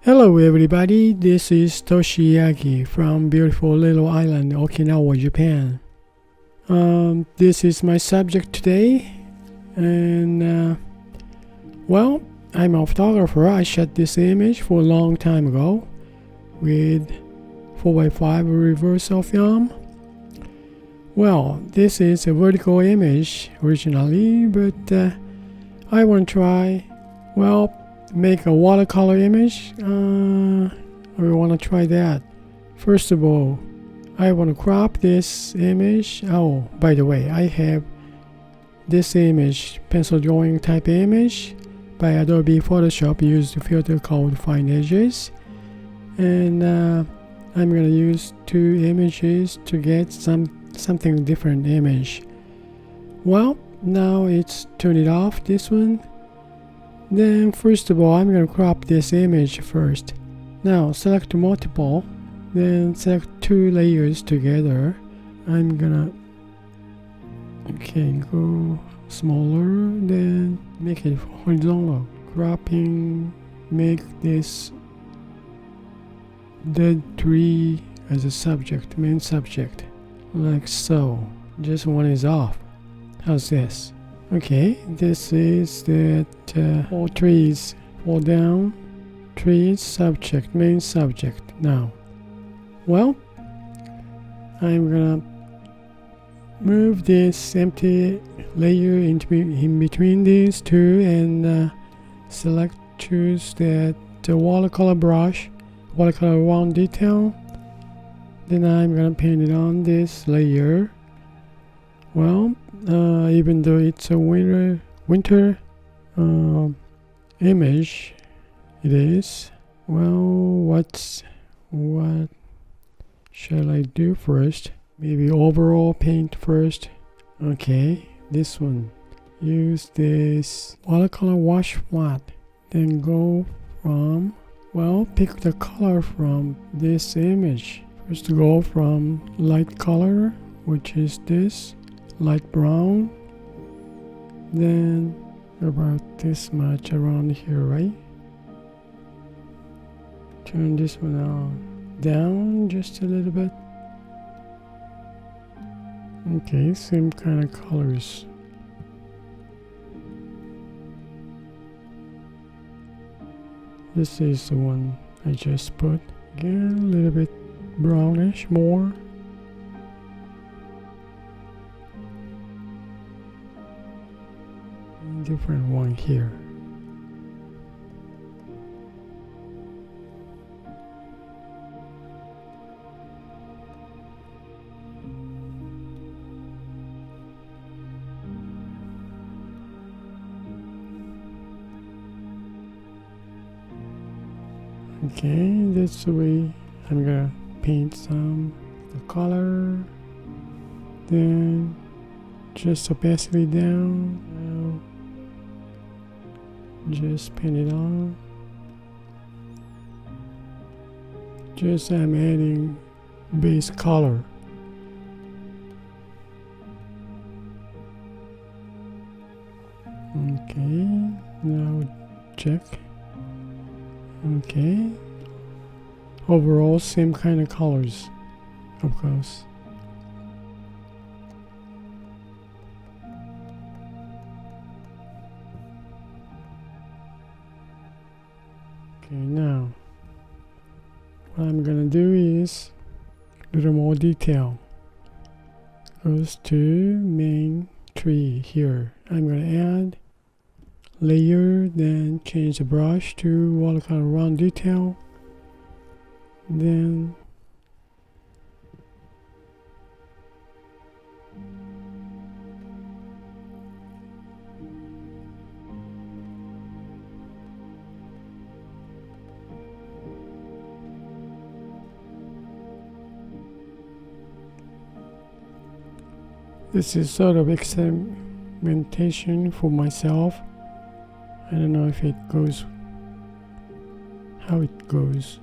Hello everybody, this is Toshi Yagi from beautiful little island Okinawa, Japan. This is my subject today, and I'm a photographer. I shot this image for a long time ago with 4x5 reversal film. Well, this is a vertical image originally, but I want to try, make a watercolor image. I want to try that. First of all, I want to crop this image. Oh, by the way, I have this image, pencil drawing type image by Adobe Photoshop, used filter called Fine Edges, and I'm gonna use two images to get something different image. Well, now it's turn it off, this one. Then first of all, I'm going to crop this image first. Now select multiple, then select two layers together. I'm gonna go smaller, then make it horizontal. Cropping, make this dead tree as a subject, main subject, like so. Just one is off. How's this? Okay, this is that all trees fall down. Trees, subject, main subject. Now, well, I'm gonna move this empty layer in between these two and choose that watercolor brush, watercolor round detail. Then I'm gonna paint it on this layer. Well, even though it's a winter image, it is. Well, what shall I do first? Maybe overall paint first. Okay, this one. Use this watercolor wash flat. Then go from, pick the color from this image. First go from light color, which is this. Light brown, then about this much around here, right? Turn this one on down just a little bit. Okay, same kind of colors. This is the one I just put. Again, a little bit brownish more. Different one here. Okay, that's the way I'm gonna paint some the color. Then just opacity down. Just paint it on. Just I'm adding base color. Okay, now check. Okay, overall same kind of colors, of course. Okay, now what I'm gonna do is a little more detail. Goes to main tree here. I'm gonna add layer, then change the brush to watercolor round detail. Then this is sort of experimentation for myself. I don't know if it goes, how it goes.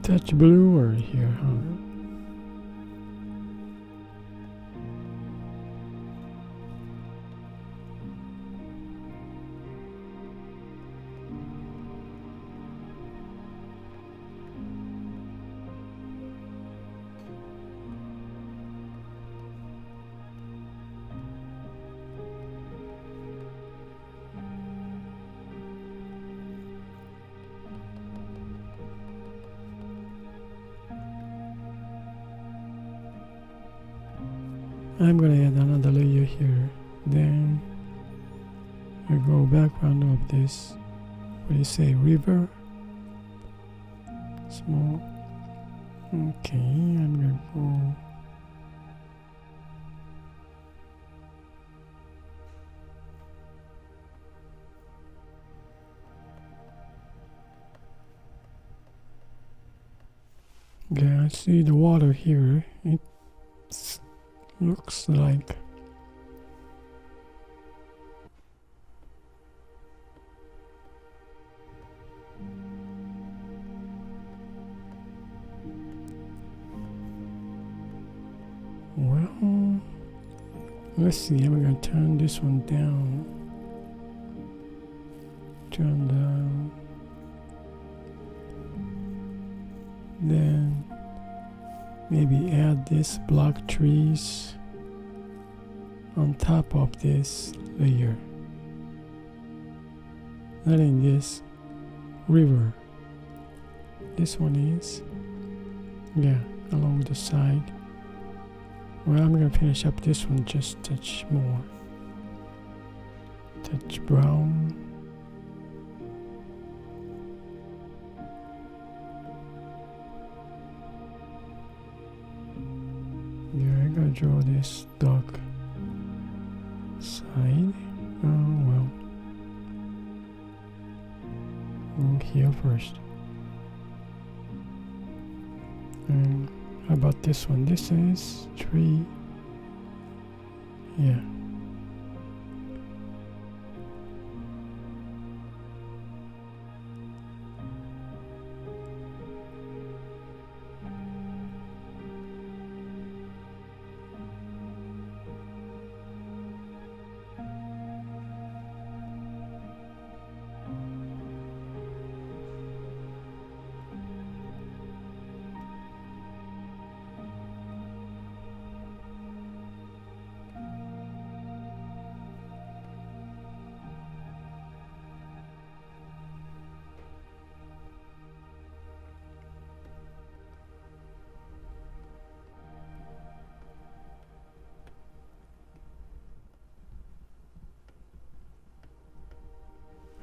touch bluer here, huh? I'm gonna add another layer here, then I go background of this, what do you say, river, small. Okay, I'm gonna go okay, I see the water here. It looks like well, let's see, I'm gonna turn this one down, turn down, then maybe add this block trees on top of this layer, letting this river, this one is, yeah, along the side. Well, I'm gonna finish up this one just a touch more, touch brown. Yeah, I gotta draw this dark side. Oh well. Go here first. And how about this one? This is tree. Yeah.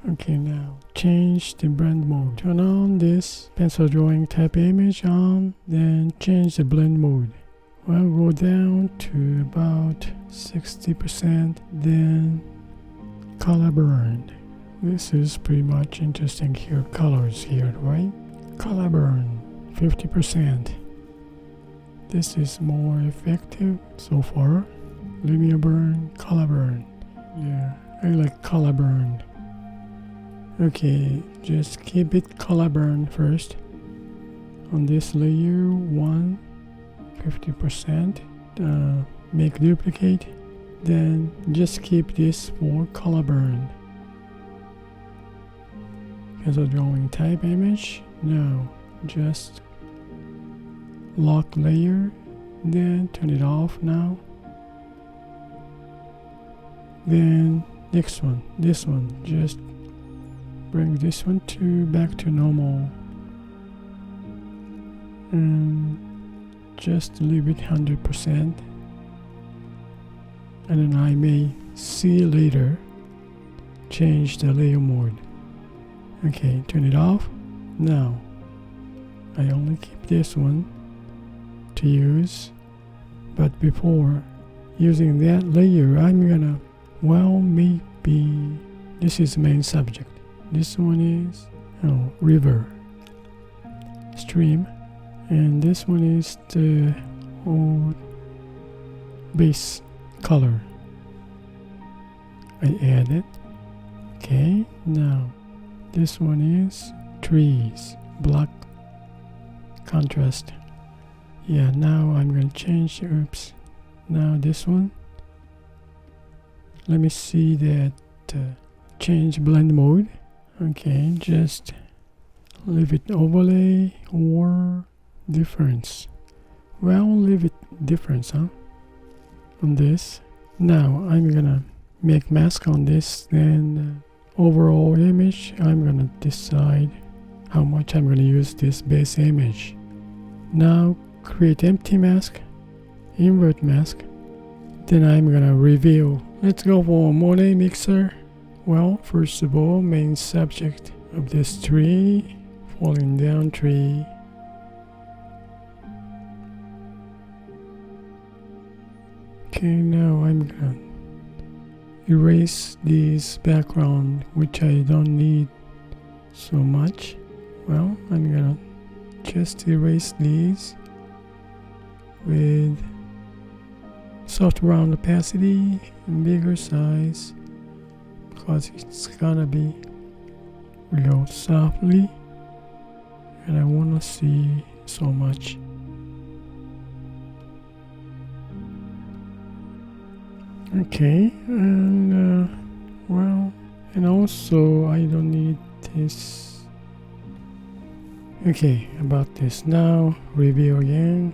Okay, now change the blend mode. Turn on this pencil drawing type image on, then change the blend mode. Well, go down to about 60%, then color burn. This is pretty much interesting here, colors here, right? Color burn, 50%. This is more effective so far. Linear burn, color burn. Yeah, I like color burn. Okay, just keep it color burn first. On this layer 1, 50%. Make duplicate. Then just keep this for color burn. Pencil drawing type image. Now just lock layer. Then turn it off now. Then next one, this one, just bring this one back to normal, and just leave it 100%, and then I may see later change the layer mode. Okay, turn it off. Now I only keep this one to use, but before using that layer I'm gonna, well, maybe this is main subject. This one is river, stream, and this one is the old base color. I add it. Okay, now this one is trees, black contrast. Yeah, now I'm gonna change. Oops. Now this one. Let me see that change blend mode. Okay, just leave it overlay or difference. Well, leave it difference, huh? On this. Now I'm gonna make mask on this, then overall image, I'm gonna decide how much I'm gonna use this base image. Now create empty mask, invert mask, then I'm gonna reveal. Let's go for Monet mixer. Well, first of all, main subject of this tree, falling down tree. Okay, now I'm gonna erase this background, which I don't need so much. Well, I'm gonna just erase these with soft round opacity and bigger size, because it's gonna be real softly and I wanna see so much. Okay, and well, and also I don't need this. Okay, about this now, review again.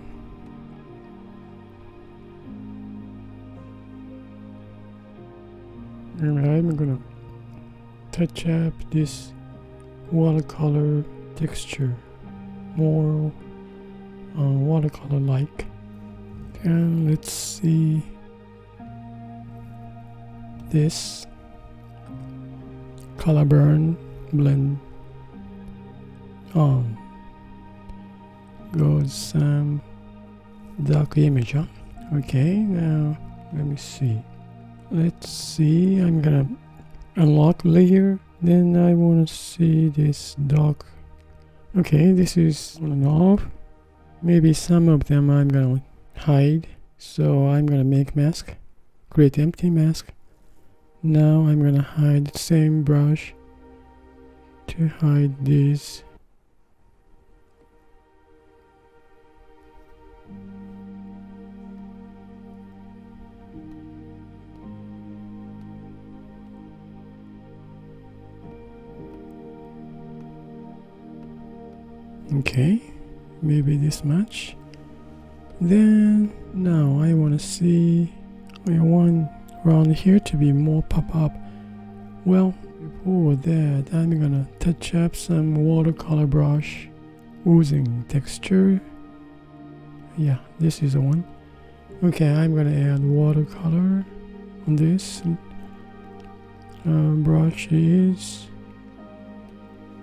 And I'm gonna touch up this watercolor texture more watercolor like, and let's see this color burn blend on goes some dark image, huh? Okay, now let me see. Let's see, I'm gonna unlock layer, then I want to see this dark. Okay, this is on and off. Maybe some of them I'm gonna hide, so I'm gonna make mask, create empty mask. Now I'm gonna hide the same brush to hide these. Okay, maybe this much. Then now I want to see, I want around here to be more pop up. Well, before that I'm gonna touch up some watercolor brush, oozing texture. Yeah, this is the one. Okay, I'm gonna add watercolor on this. Brush is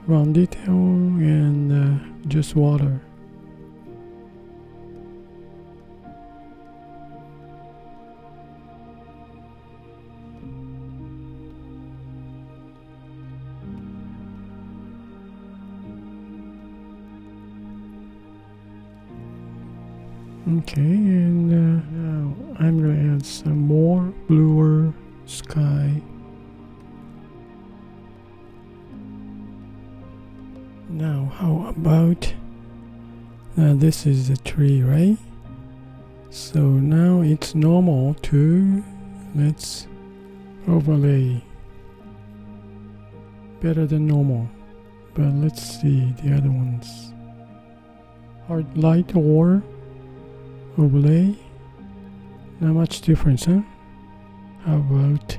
round detail and just water. Okay, and now I'm gonna add some more bluer sky. Now how about this is the tree, right? So now it's normal to, let's overlay better than normal, but let's see the other ones. Hard light or overlay, not much difference, huh? How about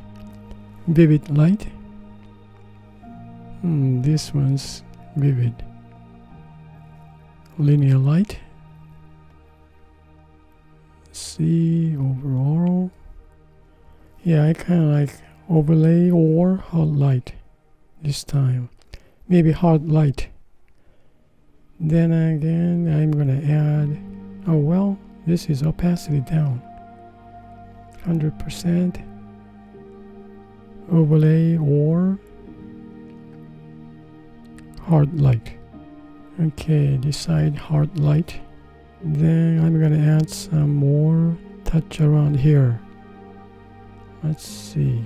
vivid light? This one's vivid. Linear light. See overall. Yeah, I kind of like overlay or hard light this time. Maybe hard light. Then again, I'm gonna add, oh well, this is opacity down. 100% overlay or hard light. Okay, decide hard light. Then I'm gonna add some more touch around here. Let's see.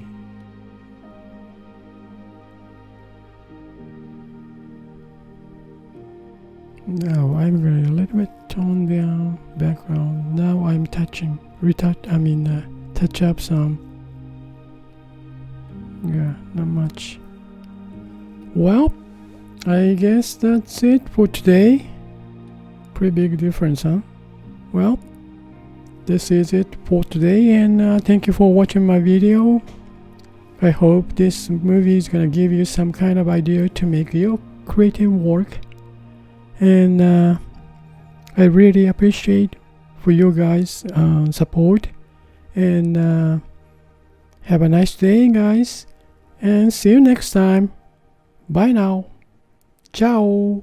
Now I'm going to a little bit tone down background. Now I'm touch up some. Yeah, not much. Well, I guess that's it for today. Pretty big difference, huh? Well, this is it for today, and thank you for watching my video. I hope this movie is gonna give you some kind of idea to make your creative work, and I really appreciate for you guys support, and have a nice day, guys, and see you next time. Bye now. Ciao.